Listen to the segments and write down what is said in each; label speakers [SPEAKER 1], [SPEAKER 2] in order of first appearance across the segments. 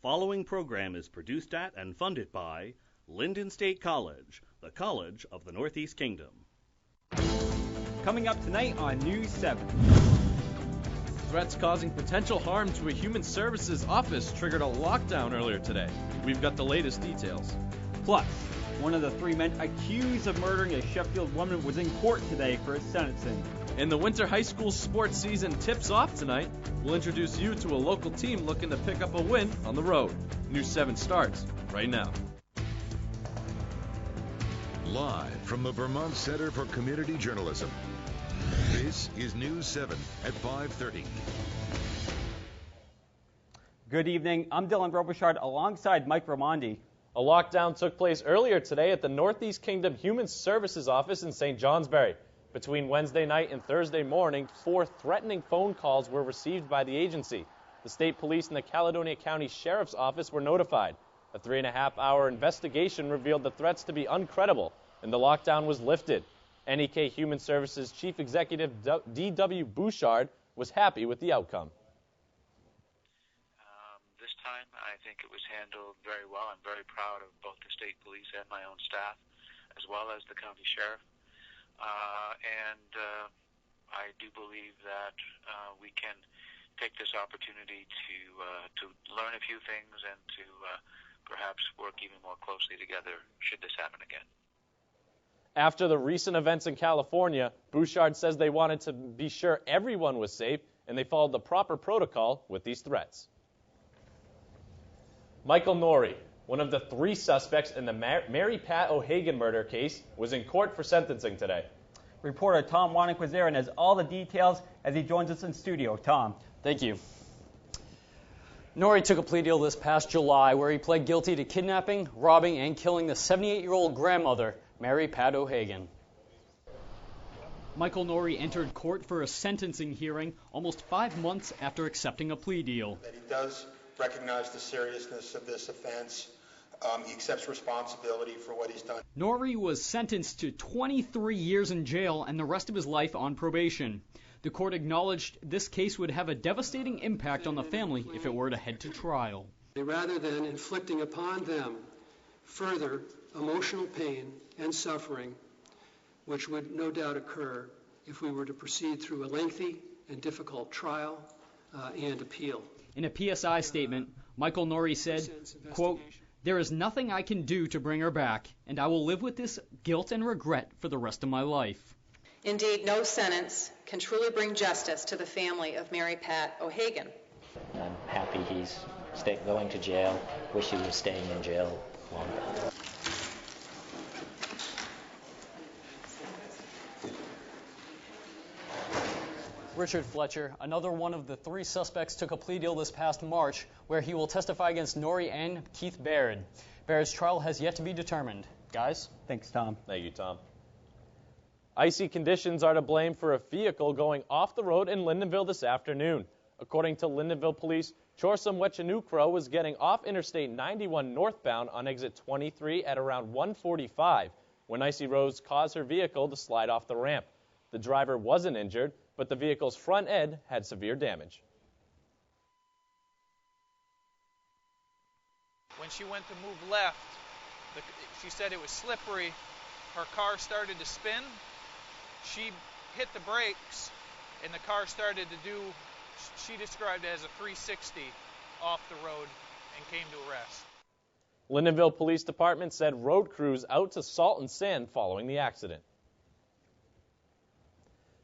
[SPEAKER 1] following program is produced at and funded by Lyndon State College, the College of the Northeast Kingdom.
[SPEAKER 2] Coming up tonight on News 7.
[SPEAKER 3] Threats causing potential harm to a human services office triggered a lockdown earlier today. We've got the latest details.
[SPEAKER 2] Plus, one of the 3 men accused of murdering a Sheffield woman was in court today for his sentencing.
[SPEAKER 3] And the winter high school sports season tips off tonight. We'll introduce you to a local team looking to pick up a win on the road. News 7 starts right now.
[SPEAKER 4] Live from the Vermont Center for Community Journalism, this is News 7 at 5:30.
[SPEAKER 2] Good evening. I'm Dylan Robichaud alongside Mike Ramondi.
[SPEAKER 3] A lockdown took place earlier today at the Northeast Kingdom Human Services Office in St. Johnsbury. Between Wednesday night and Thursday morning, 4 threatening phone calls were received by the agency. The state police and the Caledonia County Sheriff's Office were notified. A 3.5-hour investigation revealed the threats to be uncredible, and the lockdown was lifted. NEK Human Services Chief Executive D.W. Bouchard was happy with the outcome.
[SPEAKER 5] This time, I think it was handled very well. I'm very proud of both the state police and my own staff, as well as the county sheriff. I do believe that we can take this opportunity to learn a few things and to perhaps work even more closely together should this happen again.
[SPEAKER 3] After the recent events in California, Bouchard says they wanted to be sure everyone was safe and they followed the proper protocol with these threats. Michael Norrie, one of the 3 suspects in the Mary Pat O'Hagan murder case, was in court for sentencing today.
[SPEAKER 2] Reporter Tom Wannick was there and has all the details as he joins us in studio. Tom.
[SPEAKER 6] Thank you. Norrie took a plea deal this past July where he pled guilty to kidnapping, robbing, and killing the 78-year-old grandmother, Mary Pat O'Hagan.
[SPEAKER 7] Michael Norrie entered court for a sentencing hearing almost 5 months after accepting a plea deal.
[SPEAKER 8] That he does recognize the seriousness of this offense. He accepts responsibility for what he's done.
[SPEAKER 7] Norrie was sentenced to 23 years in jail and the rest of his life on probation. The court acknowledged this case would have a devastating impact on the family if it were to head to trial.
[SPEAKER 9] Rather than inflicting upon them further emotional pain and suffering, which would no doubt occur if we were to proceed through a lengthy and difficult trial and appeal.
[SPEAKER 7] In a PSI statement, Michael Norrie said, quote, "There is nothing I can do to bring her back, and I will live with this guilt and regret for the rest of my life."
[SPEAKER 10] Indeed, no sentence can truly bring justice to the family of Mary Pat O'Hagan.
[SPEAKER 11] I'm happy he's going to jail. Wish he was staying in jail longer.
[SPEAKER 6] Richard Fletcher, another one of the 3 suspects, took a plea deal this past March where he will testify against Norrie and Keith Baird. Baird's trial has yet to be determined. Guys?
[SPEAKER 2] Thanks, Tom.
[SPEAKER 3] Thank you, Tom. Icy conditions are to blame for a vehicle going off the road in Lyndonville this afternoon. According to Lyndonville Police, Chorsum Wechanukro was getting off Interstate 91 northbound on exit 23 at around 1:45 when icy roads caused her vehicle to slide off the ramp. The driver wasn't injured, but the vehicle's front end had severe damage.
[SPEAKER 12] When she went to move left, she said it was slippery. Her car started to spin. She hit the brakes, and the car started to do, she described it as a 360 off the road and came to arrest.
[SPEAKER 3] Lyndonville Police Department said road crews out to salt and sand following the accident.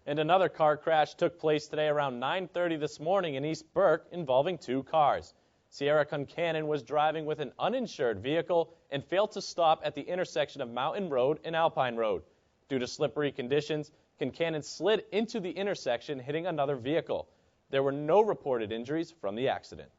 [SPEAKER 3] And another car crash took place today around 9:30 this morning in East Burke involving 2 cars. Sierra Concannon was driving with an uninsured vehicle and failed to stop at the intersection of Mountain Road and Alpine Road. Due to slippery conditions, Concannon slid into the intersection, hitting another vehicle. There were no reported injuries from the accident.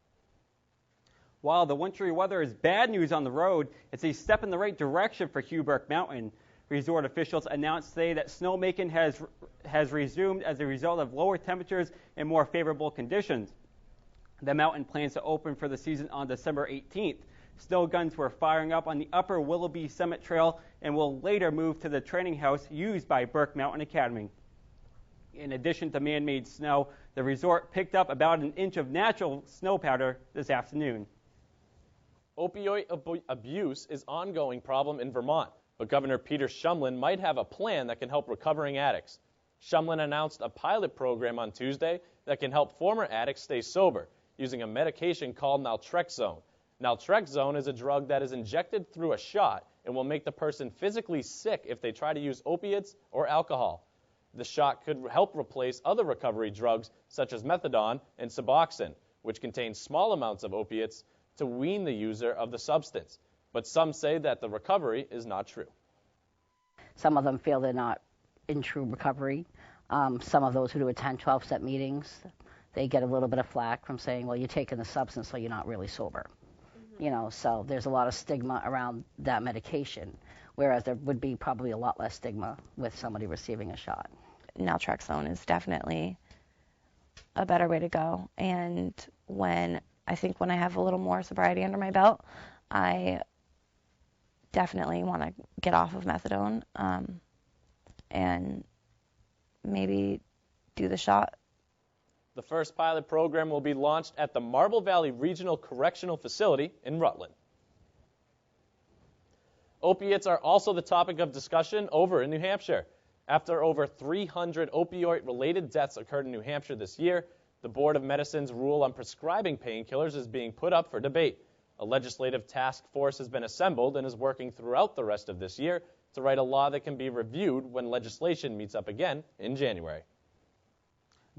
[SPEAKER 2] While the wintry weather is bad news on the road, it's a step in the right direction for Huberc Mountain. Resort officials announced today that snowmaking has resumed as a result of lower temperatures and more favorable conditions. The mountain plans to open for the season on December 18th. Snow guns were firing up on the upper Willoughby Summit Trail and will later move to the training house used by Burke Mountain Academy. In addition to man-made snow, the resort picked up about an inch of natural snow powder this afternoon.
[SPEAKER 3] Opioid abuse is an ongoing problem in Vermont, but Governor Peter Shumlin might have a plan that can help recovering addicts. Shumlin announced a pilot program on Tuesday that can help former addicts stay sober using a medication called naltrexone. Naltrexone is a drug that is injected through a shot and will make the person physically sick if they try to use opiates or alcohol. The shot could help replace other recovery drugs such as methadone and Suboxone, which contain small amounts of opiates to wean the user of the substance. But some say that the recovery is not true.
[SPEAKER 13] Some of them feel they're not in true recovery. Some of those who do attend 12-step meetings, they get a little bit of flack from saying, well, you're taking the substance, so you're not really sober. You know, so there's a lot of stigma around that medication, whereas there would be probably a lot less stigma with somebody receiving a shot.
[SPEAKER 14] Naltrexone is definitely a better way to go. And when I have a little more sobriety under my belt, I definitely want to get off of methadone and maybe do the shot.
[SPEAKER 3] The first pilot program will be launched at the Marble Valley Regional Correctional Facility in Rutland. Opiates are also the topic of discussion over in New Hampshire. After over 300 opioid-related deaths occurred in New Hampshire this year, the Board of Medicine's rule on prescribing painkillers is being put up for debate. A legislative task force has been assembled and is working throughout the rest of this year to write a law that can be reviewed when legislation meets up again in January.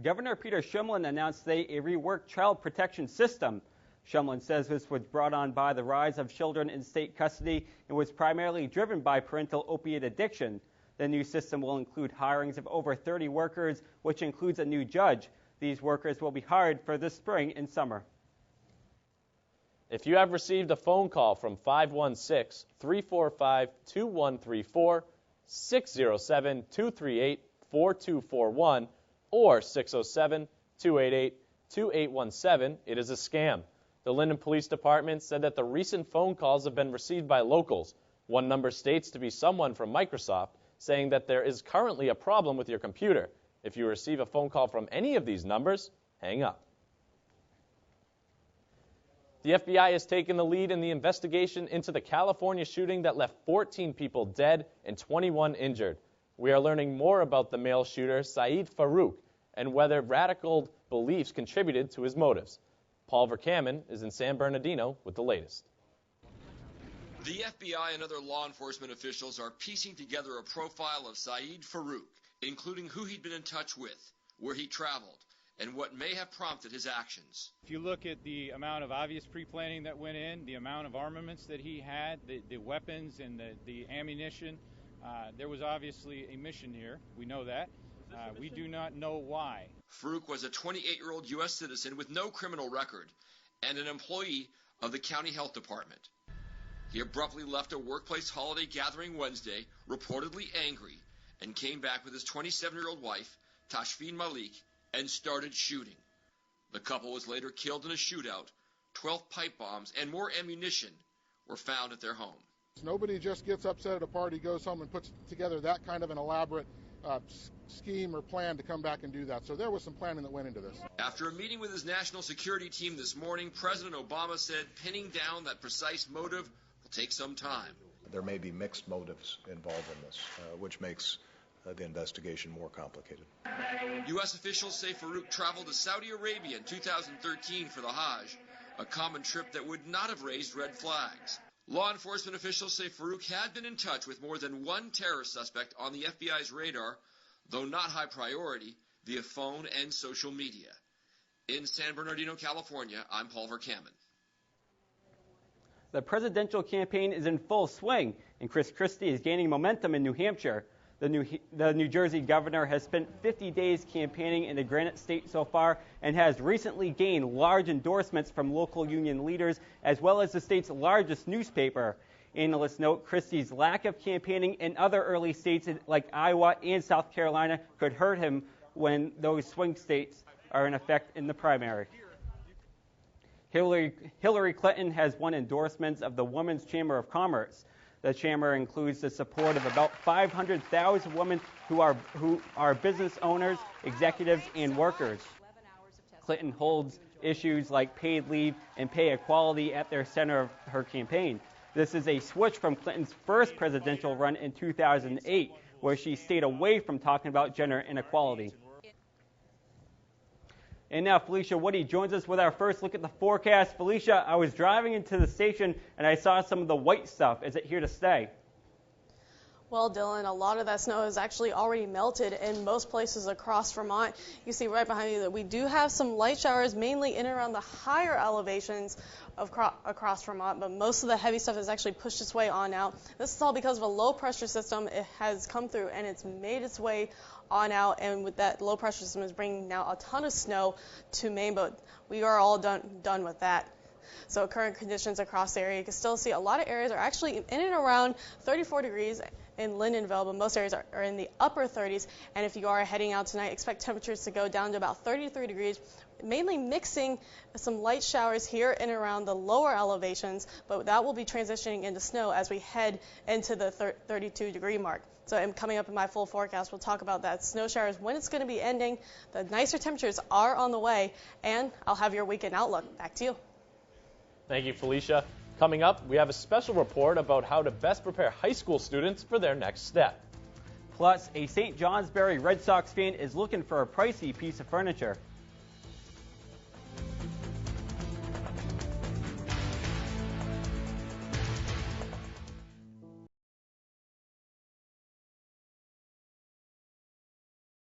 [SPEAKER 2] Governor Peter Shumlin announced today a reworked child protection system. Shumlin says this was brought on by the rise of children in state custody and was primarily driven by parental opiate addiction. The new system will include hirings of over 30 workers, which includes a new judge. These workers will be hired for this spring and summer.
[SPEAKER 3] If you have received a phone call from 516-345-2134, 607-238-4241, or 607-288-2817, it is a scam. The Linden Police Department said that the recent phone calls have been received by locals. One number states to be someone from Microsoft, saying that there is currently a problem with your computer. If you receive a phone call from any of these numbers, hang up. The FBI has taken the lead in the investigation into the California shooting that left 14 people dead and 21 injured. We are learning more about the male shooter, Saeed Farouk, and whether radical beliefs contributed to his motives. Paul Verkaman is in San Bernardino with the latest.
[SPEAKER 15] The FBI and other law enforcement officials are piecing together a profile of Saeed Farouk, including who he'd been in touch with, where he traveled, and what may have prompted his actions.
[SPEAKER 16] If you look at the amount of obvious pre-planning that went in, the amount of armaments that he had, the weapons and the ammunition, there was obviously a mission here. We know that. We do not know why.
[SPEAKER 15] Farouk was a 28-year-old U.S. citizen with no criminal record and an employee of the county health department. He abruptly left a workplace holiday gathering Wednesday, reportedly angry, and came back with his 27-year-old wife, Tashfeen Malik, and started shooting. The couple was later killed in a shootout. 12 pipe bombs and more ammunition were found at their home.
[SPEAKER 17] Nobody just gets upset at a party, goes home, and puts together that kind of an elaborate scheme or plan to come back and do that. So there was some planning that went into this.
[SPEAKER 15] After a meeting with his national security team this morning, President Obama said pinning down that precise motive will take some time.
[SPEAKER 18] There may be mixed motives involved in this, which makes the investigation more complicated.
[SPEAKER 15] U.S. officials say Farouk traveled to Saudi Arabia in 2013 for the Hajj, a common trip that would not have raised red flags. Law enforcement officials say Farouk had been in touch with more than one terrorist suspect on the FBI's radar, though not high priority, via phone and social media. In San Bernardino, California, I'm Paul Verkaman.
[SPEAKER 2] The presidential campaign is in full swing, and Chris Christie is gaining momentum in New Hampshire. The New Jersey governor has spent 50 days campaigning in the Granite State so far and has recently gained large endorsements from local union leaders as well as the state's largest newspaper. Analysts note Christie's lack of campaigning in other early states like Iowa and South Carolina could hurt him when those swing states are in effect in the primary. Hillary Clinton has won endorsements of the Women's Chamber of Commerce. The chamber includes the support of about 500,000 women who are business owners, executives, and workers. Clinton holds issues like paid leave and pay equality at their center of her campaign. This is a switch from Clinton's first presidential run in 2008, where she stayed away from talking about gender inequality. And now Felicia Woody joins us with our first look at the forecast. Felicia, I was driving into the station and I saw some of the white stuff. Is it here to stay?
[SPEAKER 19] Well, Dylan, a lot of that snow has actually already melted in most places across Vermont. You see right behind you that we do have some light showers, mainly in and around the higher elevations across Vermont, but most of the heavy stuff has actually pushed its way on out. This is all because of a low pressure system. It has come through and it's made its way on out, and with that low pressure system is bringing now a ton of snow to Maine, but we are all done with that. So current conditions across the area, you can still see a lot of areas are actually in and around 34 degrees in Lyndonville, but most areas are in the upper 30s. And if you are heading out tonight, expect temperatures to go down to about 33 degrees, mainly mixing some light showers here and around the lower elevations, but that will be transitioning into snow as we head into the 32-degree mark. So coming up in my full forecast, we'll talk about that snow showers, when it's going to be ending. The nicer temperatures are on the way, and I'll have your weekend outlook. Back to you.
[SPEAKER 3] Thank you, Felicia. Coming up, we have a special report about how to best prepare high school students for their next step.
[SPEAKER 2] Plus, a St. Johnsbury Red Sox fan is looking for a pricey piece of furniture.